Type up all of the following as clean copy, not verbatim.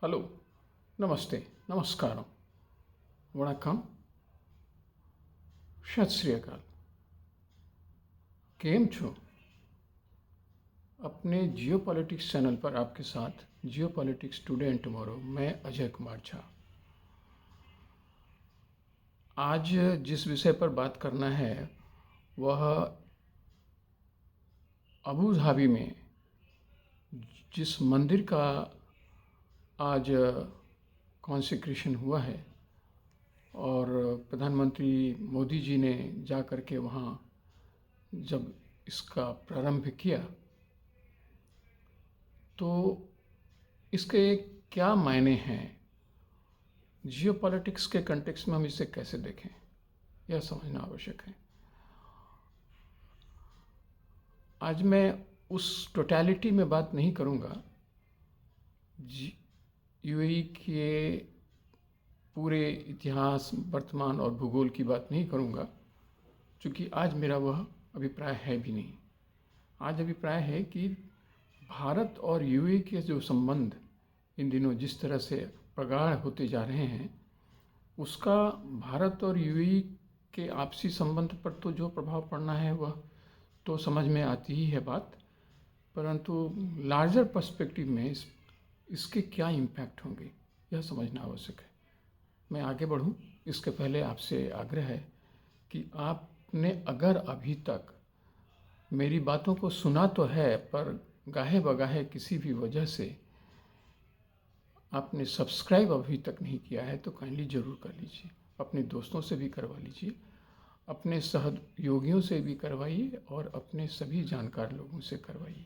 Hello, ನಮಸ್ತೆ, ನಮಸ್ಕಾರ, वणक्कम, सत श्री अकाल। केम छो? अपने जियो पॉलिटिक्स चैनल पर आपके साथ जियो पॉलिटिक्स टुडे एंड टुमारो, मैं अजय कुमार झा। आज जिस विषय पर बात करना है वह अबू धाबी में जिस मंदिर का आज कॉन्सेक्रेशन हुआ है और प्रधानमंत्री मोदी जी ने जा कर के वहाँ जब इसका प्रारंभ किया तो इसके क्या मायने हैं, जियो पॉलिटिक्स के कंटेक्स्ट में हम इसे कैसे देखें, यह समझना आवश्यक है। आज मैं उस टोटलिटी में बात नहीं करूँगा, यूएई के पूरे इतिहास, वर्तमान और भूगोल की बात नहीं करूँगा, क्योंकि आज मेरा वह अभिप्राय है भी नहीं। आज अभिप्राय है कि भारत और यूएई के जो संबंध इन दिनों जिस तरह से प्रगाढ़ होते जा रहे हैं, उसका भारत और यूएई के आपसी संबंध पर तो जो प्रभाव पड़ना है वह तो समझ में आती ही है बात, परंतु लार्जर पर्सपेक्टिव में इसके क्या इम्पैक्ट होंगे यह समझना आवश्यक है। मैं आगे बढ़ूं इसके पहले आपसे आग्रह है कि आपने अगर अभी तक मेरी बातों को सुना तो है, पर गाहे बगाहे किसी भी वजह से आपने सब्सक्राइब अभी तक नहीं किया है तो काइंडली ज़रूर कर लीजिए। अपने दोस्तों से भी करवा लीजिए, अपने सहयोगियों से भी करवाइए और अपने सभी जानकार लोगों से करवाइए।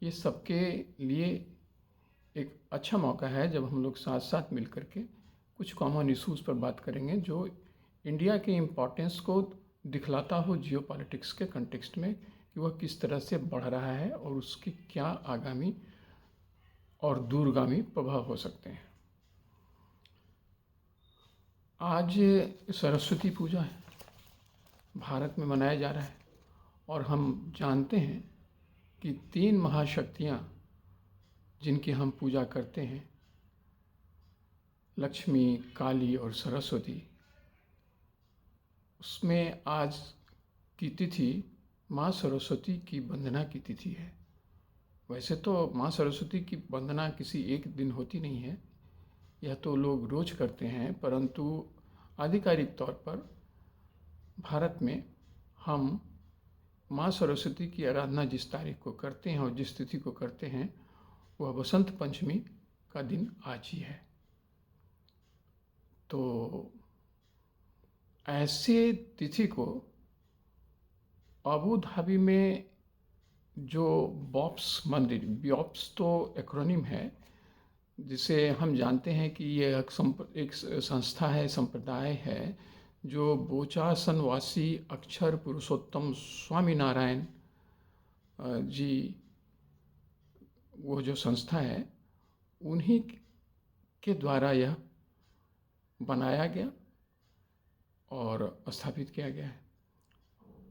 ये सबके लिए एक अच्छा मौका है जब हम लोग साथ साथ मिल कर के कुछ कॉमन इश्यूज़ पर बात करेंगे जो इंडिया के इम्पोर्टेंस को दिखलाता हो जियो पॉलिटिक्स के कंटेक्स्ट में, कि वह किस तरह से बढ़ रहा है और उसके क्या आगामी और दूरगामी प्रभाव हो सकते हैं। आज सरस्वती पूजा है, भारत में मनाया जा रहा है और हम जानते हैं कि 3 महाशक्तियाँ जिनकी हम पूजा करते हैं, लक्ष्मी, काली और सरस्वती, उसमें आज की तिथि माँ सरस्वती की वंदना की तिथि है। वैसे तो माँ सरस्वती की वंदना किसी एक दिन होती नहीं है, यह तो लोग रोज करते हैं, परंतु आधिकारिक तौर पर भारत में हम माँ सरस्वती की आराधना जिस तारीख को करते हैं और जिस तिथि को करते हैं वह बसंत पंचमी का दिन आज ही है। तो ऐसे तिथि को अबू धाबी में जो बॉप्स मंदिर, बॉप्स तो एक्रोनिम है जिसे हम जानते हैं कि ये एक संस्था है, संप्रदाय है जो बोचासनवासी अक्षर पुरुषोत्तम स्वामीनारायण जी, वो जो संस्था है उन्हीं के द्वारा यह बनाया गया और स्थापित किया गया है।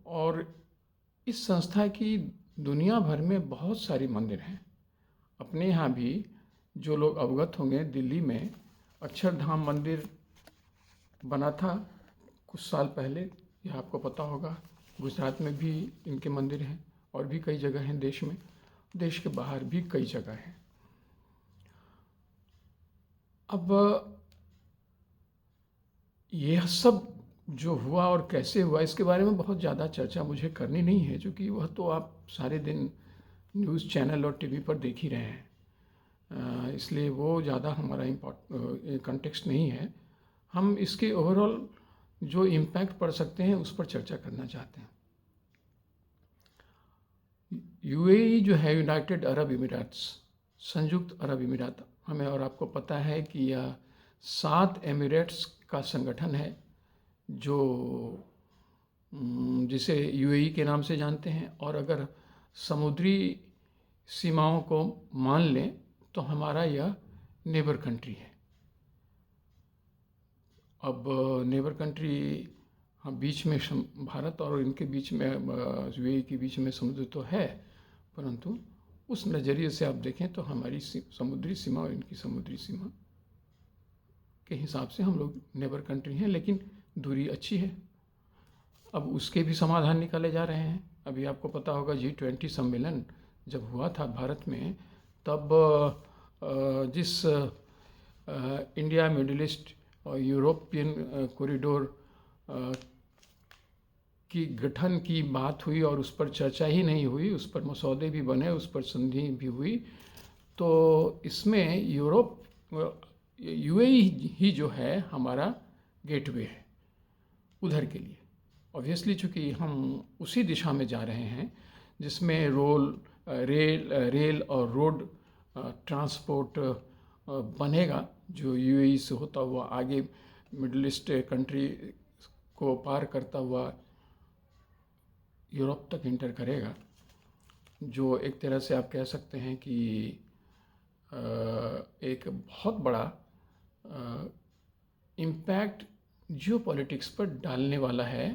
और इस संस्था की दुनिया भर में बहुत सारी मंदिर हैं। अपने यहाँ भी जो लोग अवगत होंगे, दिल्ली में अक्षरधाम मंदिर बना था कुछ साल पहले, यह आपको पता होगा। गुजरात में भी इनके मंदिर हैं और भी कई जगह हैं देश में, देश के बाहर भी कई जगह हैं। अब यह सब जो हुआ और कैसे हुआ इसके बारे में बहुत ज़्यादा चर्चा मुझे करनी नहीं है, क्योंकि वह तो आप सारे दिन न्यूज़ चैनल और टीवी पर देख ही रहे हैं, इसलिए वो ज़्यादा हमारा कंटेक्स्ट नहीं है। हम इसके ओवरऑल जो इम्पैक्ट पड़ सकते हैं उस पर चर्चा करना चाहते हैं। यूएई जो है, यूनाइटेड अरब इमिरेट्स, संयुक्त अरब अमीरात, हमें और आपको पता है कि यह 7 एमिरेट्स का संगठन है जो जिसे यूएई के नाम से जानते हैं, और अगर समुद्री सीमाओं को मान लें तो हमारा यह नेबर कंट्री है। अब नेबर कंट्री, हाँ, बीच में भारत और इनके बीच में यूएई के बीच में समुद्र तो है, परंतु उस नज़रिए से आप देखें तो हमारी समुद्री सीमा और इनकी समुद्री सीमा के हिसाब से हम लोग नेबर कंट्री हैं, लेकिन दूरी अच्छी है। अब उसके भी समाधान निकाले जा रहे हैं। अभी आपको पता होगा G20 सम्मेलन जब हुआ था भारत में, तब जिस इंडिया मिडिल ईस्ट और यूरोपियन कॉरिडोर की गठन की बात हुई और उस पर चर्चा ही नहीं हुई, उस पर मसौदे भी बने, उस पर संधि भी हुई। तो इसमें यूएई ही जो है हमारा गेटवे है उधर के लिए। ऑब्वियसली चूँकि हम उसी दिशा में जा रहे हैं जिसमें रेल और रोड ट्रांसपोर्ट बनेगा, जो यूएई से होता हुआ आगे मिडिल ईस्ट कंट्री को पार करता हुआ यूरोप तक इंटर करेगा, जो एक तरह से आप कह सकते हैं कि एक बहुत बड़ा इम्पैक्ट जियोपॉलिटिक्स पर डालने वाला है।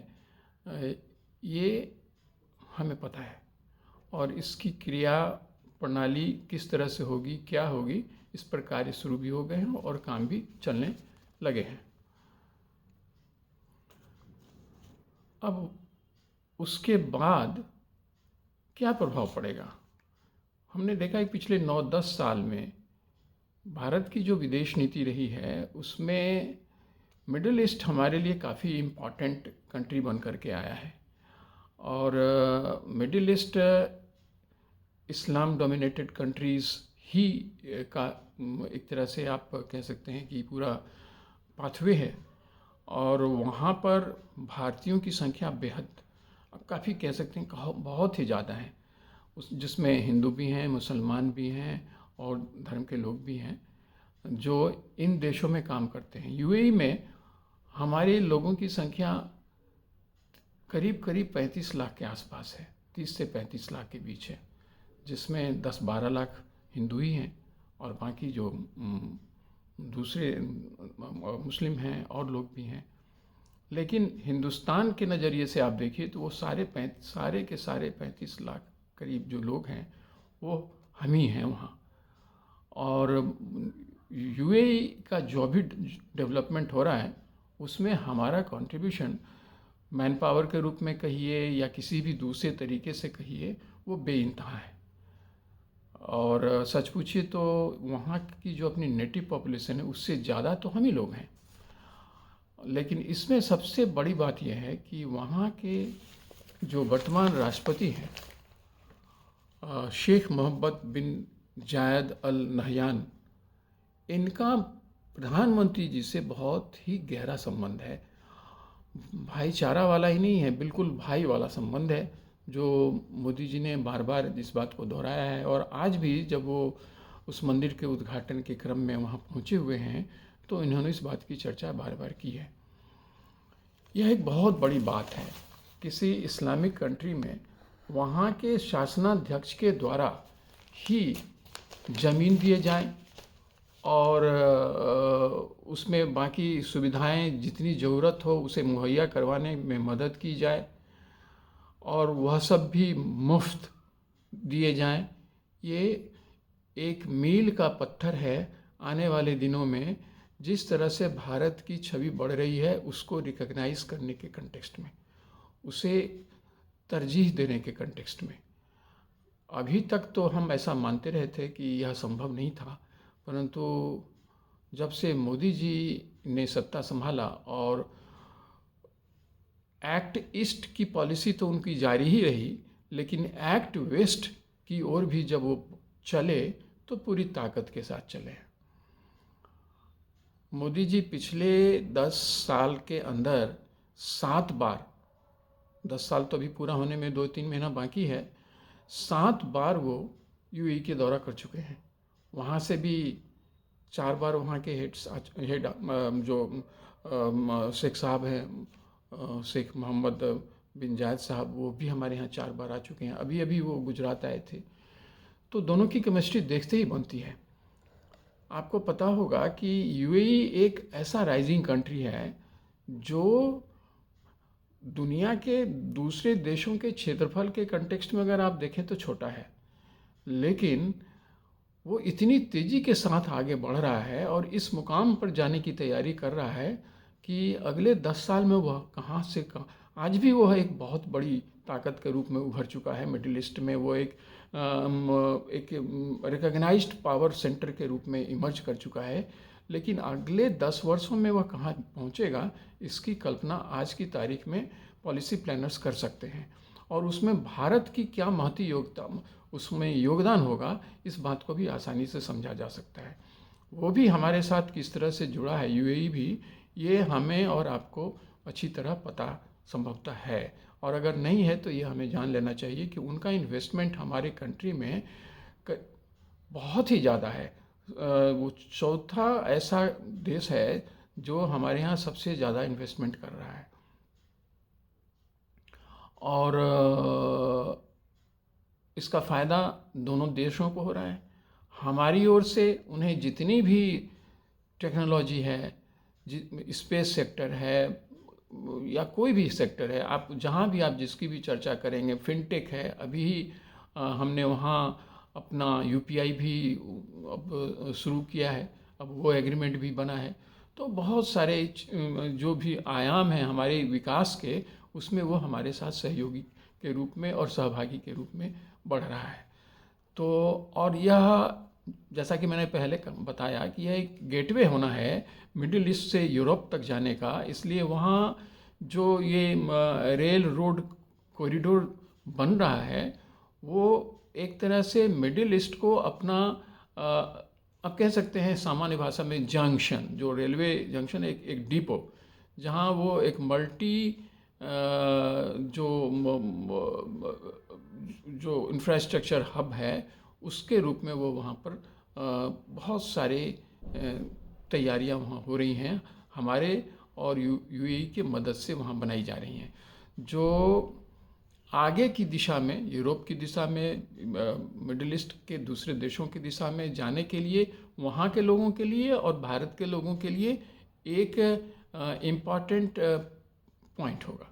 ये हमें पता है, और इसकी क्रिया प्रणाली किस तरह से होगी, क्या होगी, इस पर कार्य शुरू भी हो गए हैं और काम भी चलने लगे हैं। अब उसके बाद क्या प्रभाव पड़ेगा? हमने देखा है पिछले 9-10 साल में भारत की जो विदेश नीति रही है उसमें मिडिल ईस्ट हमारे लिए काफ़ी इम्पॉर्टेंट कंट्री बन कर के आया है। और मिडिल ईस्ट इस्लाम डोमिनेटेड कंट्रीज़ ही का एक तरह से आप कह सकते हैं कि पूरा पाथवे है, और वहाँ पर भारतीयों की संख्या बेहद, आप काफ़ी कह सकते हैं बहुत ही ज़्यादा है, जिसमें हिंदू भी हैं, मुसलमान भी हैं और धर्म के लोग भी हैं जो इन देशों में काम करते हैं। यूएई में हमारे लोगों की संख्या करीब 35 लाख के आसपास है, 30 से 35 लाख के बीच है, जिसमें 10-12 लाख हिंदू ही हैं और बाकी जो दूसरे मुस्लिम हैं और लोग भी हैं। लेकिन हिंदुस्तान के नज़रिए से आप देखिए तो वो सारे के सारे 35 लाख करीब जो लोग हैं वो हम ही हैं वहाँ। और यूएई का जो भी डेवलपमेंट हो रहा है उसमें हमारा कंट्रीब्यूशन मैन पावर के रूप में कहिए या किसी भी दूसरे तरीके से कहिए, वो बेइंतहा है। और सच पूछिए तो वहाँ की जो अपनी नेटिव पॉपुलेशन है उससे ज़्यादा तो हम ही लोग हैं। लेकिन इसमें सबसे बड़ी बात यह है कि वहाँ के जो वर्तमान राष्ट्रपति हैं शेख मोहम्मद बिन जायद अल नहयान, इनका प्रधानमंत्री जी से बहुत ही गहरा संबंध है। भाईचारा वाला ही नहीं है, बिल्कुल भाई वाला संबंध है, जो मोदी जी ने बार बार इस बात को दोहराया है। और आज भी जब वो उस मंदिर के उद्घाटन के क्रम में वहाँ पहुँचे हुए हैं तो इन्होंने इस बात की चर्चा बार बार की है। यह एक बहुत बड़ी बात है। किसी इस्लामिक कंट्री में वहाँ के शासनाध्यक्ष के द्वारा ही ज़मीन दिए जाएं और उसमें बाकी सुविधाएं जितनी ज़रूरत हो उसे मुहैया करवाने में मदद की जाए और वह सब भी मुफ्त दिए जाएं। ये एक मील का पत्थर है आने वाले दिनों में, जिस तरह से भारत की छवि बढ़ रही है उसको रिकॉग्नाइज करने के कंटेक्स्ट में, उसे तरजीह देने के कंटेक्स्ट में। अभी तक तो हम ऐसा मानते रहे थे कि यह संभव नहीं था, परंतु जब से मोदी जी ने सत्ता संभाला और एक्ट ईस्ट की पॉलिसी तो उनकी जारी ही रही, लेकिन एक्ट वेस्ट की ओर भी जब वो चले तो पूरी ताकत के साथ चले। मोदी जी पिछले 10 साल के अंदर 7 बार, 10 साल तो अभी पूरा होने में 2-3 महीना बाकी है, 7 बार वो यूएई के दौरा कर चुके हैं। वहाँ से भी 4 बार वहाँ के हेड जो शेख साहब हैं, शेख मोहम्मद बिन जायद साहब, वो भी हमारे यहाँ 4 बार आ चुके हैं। अभी अभी वो गुजरात आए थे। तो दोनों की केमिस्ट्री देखते ही बनती है। आपको पता होगा कि यूएई एक ऐसा राइजिंग कंट्री है जो दुनिया के दूसरे देशों के क्षेत्रफल के कंटेक्स्ट में अगर आप देखें तो छोटा है, लेकिन वो इतनी तेज़ी के साथ आगे बढ़ रहा है और इस मुकाम पर जाने की तैयारी कर रहा है कि अगले 10 साल में वह कहाँ से कहाँ, आज भी वह एक बहुत बड़ी ताकत के रूप में उभर चुका है। मिडिल ईस्ट में वो एक रिकॉग्नाइज्ड पावर सेंटर के रूप में इमर्ज कर चुका है। लेकिन अगले 10 वर्षों में वह कहाँ पहुँचेगा, इसकी कल्पना आज की तारीख में पॉलिसी प्लानर्स कर सकते हैं। और उसमें भारत की क्या महती उसमें योगदान होगा, इस बात को भी आसानी से समझा जा सकता है। वो भी हमारे साथ किस तरह से जुड़ा है, यूएई भी, ये हमें और आपको अच्छी तरह पता संभवतः है। और अगर नहीं है तो ये हमें जान लेना चाहिए कि उनका इन्वेस्टमेंट हमारे कंट्री में बहुत ही ज़्यादा है। वो चौथा ऐसा देश है जो हमारे यहाँ सबसे ज़्यादा इन्वेस्टमेंट कर रहा है। और इसका फ़ायदा दोनों देशों को हो रहा है। हमारी ओर से उन्हें जितनी भी टेक्नोलॉजी है, स्पेस सेक्टर है या कोई भी सेक्टर है, आप जहाँ भी आप जिसकी भी चर्चा करेंगे, फिनटेक है, अभी हमने वहाँ अपना यूपीआई भी अब शुरू किया है, अब वो एग्रीमेंट भी बना है। तो बहुत सारे जो भी आयाम हैं हमारे विकास के, उसमें वो हमारे साथ सहयोगी के रूप में और सहभागी के रूप में बढ़ रहा है। तो और यह, जैसा कि मैंने पहले बताया कि यह एक गेटवे होना है मिडिल ईस्ट से यूरोप तक जाने का। इसलिए वहाँ जो ये रेल रोड कॉरिडोर बन रहा है, वो एक तरह से मिडिल ईस्ट को अपना अब कह सकते हैं सामान्य भाषा में जंक्शन, जो रेलवे जंक्शन, एक डिपो, जहाँ वो एक मल्टी जो इंफ्रास्ट्रक्चर हब है, उसके रूप में वो वहाँ पर बहुत सारे तैयारियाँ वहाँ हो रही हैं हमारे और यूएई की मदद से वहाँ बनाई जा रही हैं, जो आगे की दिशा में, यूरोप की दिशा में, मिडिल ईस्ट के दूसरे देशों की दिशा में जाने के लिए, वहाँ के लोगों के लिए और भारत के लोगों के लिए एक इम्पॉर्टेंट पॉइंट होगा।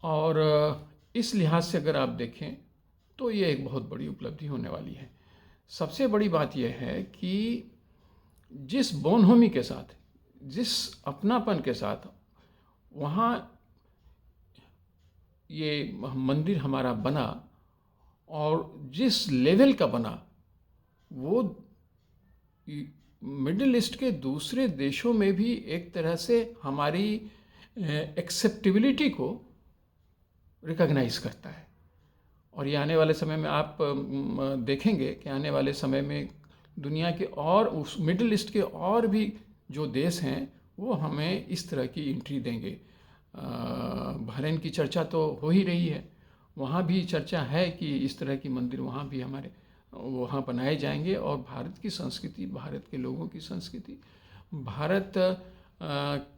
और इस लिहाज से अगर आप देखें तो ये एक बहुत बड़ी उपलब्धि होने वाली है। सबसे बड़ी बात यह है कि जिस बोनहोमी के साथ, जिस अपनापन के साथ वहाँ ये मंदिर हमारा बना और जिस लेवल का बना, वो मिडिल ईस्ट के दूसरे देशों में भी एक तरह से हमारी एक्सेप्टेबिलिटी को रिकॉग्नाइज करता है। और ये आने वाले समय में आप देखेंगे कि आने वाले समय में दुनिया के और उस मिडिल ईस्ट के और भी जो देश हैं, वो हमें इस तरह की एंट्री देंगे। बहरीन की चर्चा तो हो ही रही है, वहाँ भी चर्चा है कि इस तरह की मंदिर वहाँ भी हमारे वहाँ बनाए जाएंगे। और भारत की संस्कृति, भारत के लोगों की संस्कृति, भारत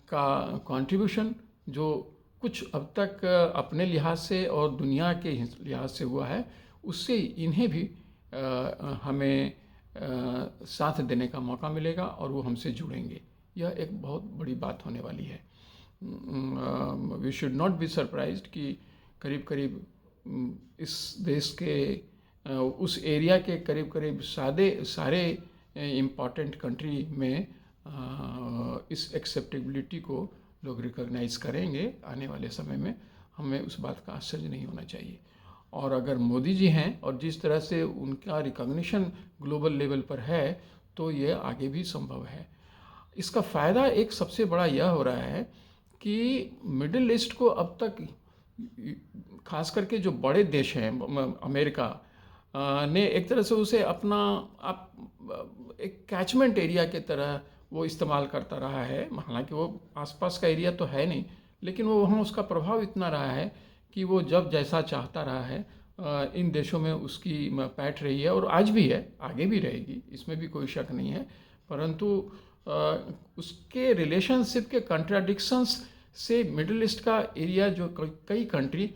का कंट्रीब्यूशन जो कुछ अब तक अपने लिहाज से और दुनिया के लिहाज से हुआ है, उससे इन्हें भी हमें साथ देने का मौका मिलेगा और वो हमसे जुड़ेंगे। यह एक बहुत बड़ी बात होने वाली है। We should not be surprised कि करीब करीब इस देश के उस एरिया के करीब करीब सारे इम्पॉर्टेंट कंट्री में इस एक्सेप्टेबिलिटी को लोग रिकॉग्नाइज करेंगे आने वाले समय में। हमें उस बात का आश्चर्य नहीं होना चाहिए। और अगर मोदी जी हैं और जिस तरह से उनका रिकॉग्निशन ग्लोबल लेवल पर है, तो ये आगे भी संभव है। इसका फ़ायदा एक सबसे बड़ा यह हो रहा है कि मिडिल ईस्ट को अब तक, खास करके जो बड़े देश हैं, अमेरिका ने एक तरह से उसे अपना एक कैचमेंट एरिया के तरह वो इस्तेमाल करता रहा है। हालांकि वो आसपास का एरिया तो है नहीं, लेकिन वो वहाँ उसका प्रभाव इतना रहा है कि वो जब जैसा चाहता रहा है, इन देशों में उसकी पैठ रही है और आज भी है, आगे भी रहेगी, इसमें भी कोई शक नहीं है। परंतु उसके रिलेशनशिप के कॉन्ट्राडिक्शंस से मिडिल ईस्ट का एरिया, जो कई कंट्री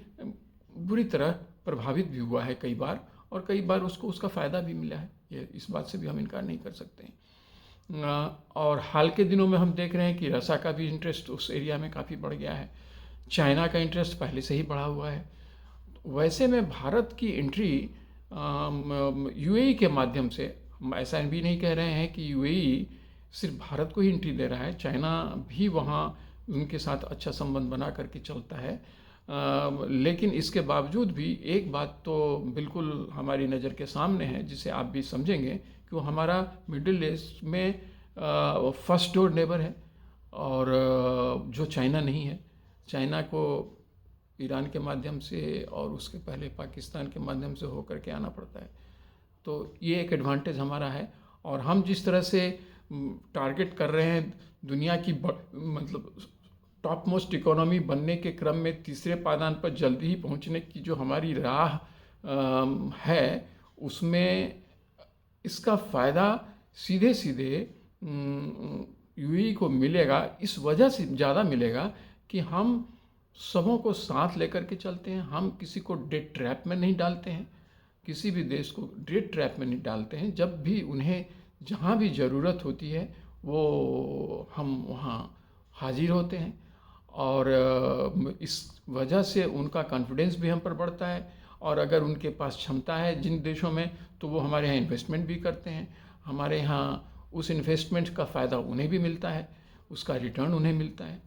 बुरी तरह प्रभावित भी हुआ है कई बार, और कई बार उसको उसका फ़ायदा भी मिला है। ये इस बात से भी हम इनकार नहीं कर सकते हैं। और हाल के दिनों में हम देख रहे हैं कि रसा का भी इंटरेस्ट उस एरिया में काफ़ी बढ़ गया है। चाइना का इंटरेस्ट पहले से ही बढ़ा हुआ है। वैसे में भारत की एंट्री यूएई के माध्यम से, हम ऐसा भी नहीं कह रहे हैं कि यूएई सिर्फ भारत को ही एंट्री दे रहा है, चाइना भी वहाँ उनके साथ अच्छा संबंध बना करके चलता है। लेकिन इसके बावजूद भी एक बात तो बिल्कुल हमारी नज़र के सामने है, जिसे आप भी समझेंगे कि वो हमारा मिडिल ईस्ट में फर्स्ट डोर नेबर है, और जो चाइना नहीं है। चाइना को ईरान के माध्यम से और उसके पहले पाकिस्तान के माध्यम से होकर के आना पड़ता है। तो ये एक एडवांटेज हमारा है, और हम जिस तरह से टारगेट कर रहे हैं दुनिया की मतलब टॉप मोस्ट इकोनॉमी बनने के क्रम में तीसरे पायदान पर जल्दी ही पहुंचने की जो हमारी राह है, उसमें इसका फ़ायदा सीधे सीधे यूएई को मिलेगा। इस वजह से ज़्यादा मिलेगा कि हम सबों को साथ लेकर के चलते हैं, हम किसी को डेट ट्रैप में नहीं डालते हैं, किसी भी देश को डेट ट्रैप में नहीं डालते हैं। जब भी उन्हें जहाँ भी ज़रूरत होती है वो हम वहाँ हाजिर होते हैं, और इस वजह से उनका कॉन्फिडेंस भी हम पर बढ़ता है, और अगर उनके पास क्षमता है जिन देशों में, तो वो हमारे यहाँ इन्वेस्टमेंट भी करते हैं। हमारे यहाँ उस इन्वेस्टमेंट का फ़ायदा उन्हें भी मिलता है, उसका रिटर्न उन्हें मिलता है।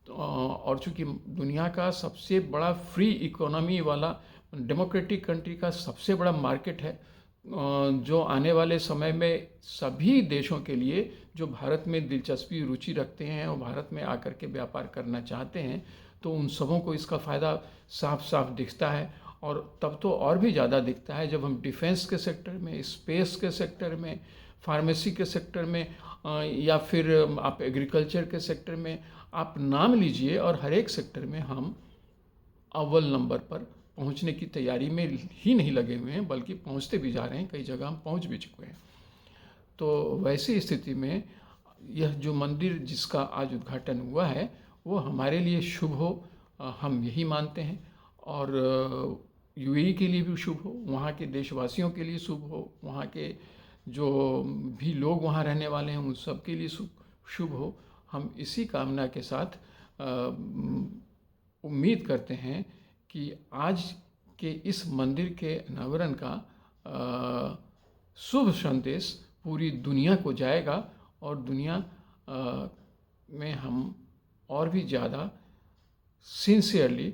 तो और चूँकि दुनिया का सबसे बड़ा फ्री इकोनॉमी वाला डेमोक्रेटिक कंट्री का सबसे बड़ा मार्केट है, जो आने वाले समय में सभी देशों के लिए जो भारत में दिलचस्पी रुचि रखते हैं और भारत में आकर के व्यापार करना चाहते हैं, तो उन सबों को इसका फ़ायदा साफ साफ दिखता है। और तब तो और भी ज़्यादा दिखता है जब हम डिफेंस के सेक्टर में, स्पेस के सेक्टर में, फार्मेसी के सेक्टर में, या फिर आप एग्रीकल्चर के सेक्टर में आप नाम लीजिए, और हर एक सेक्टर में हम अव्वल नंबर पर पहुंचने की तैयारी में ही नहीं लगे हुए हैं, बल्कि पहुंचते भी जा रहे हैं। कई जगह हम पहुंच भी चुके हैं। तो वैसी स्थिति में यह जो मंदिर जिसका आज उद्घाटन हुआ है वो हमारे लिए शुभ हो, हम यही मानते हैं। और यूएई के लिए भी शुभ हो, वहाँ के देशवासियों के लिए शुभ हो, वहाँ के जो भी लोग वहाँ रहने वाले हैं उन सब के लिए शुभ हो। हम इसी कामना के साथ उम्मीद करते हैं कि आज के इस मंदिर के अनावरण का शुभ संदेश पूरी दुनिया को जाएगा, और दुनिया में हम और भी ज़्यादा सिंसियरली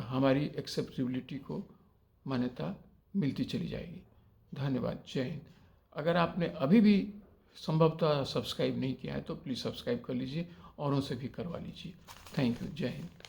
हमारी एक्सेप्टेबिलिटी को मान्यता मिलती चली जाएगी। धन्यवाद। जय हिंद। अगर आपने अभी भी संभवतः सब्सक्राइब नहीं किया है तो प्लीज़ सब्सक्राइब कर लीजिए, औरों से भी करवा लीजिए। Thank you. जय हिंद।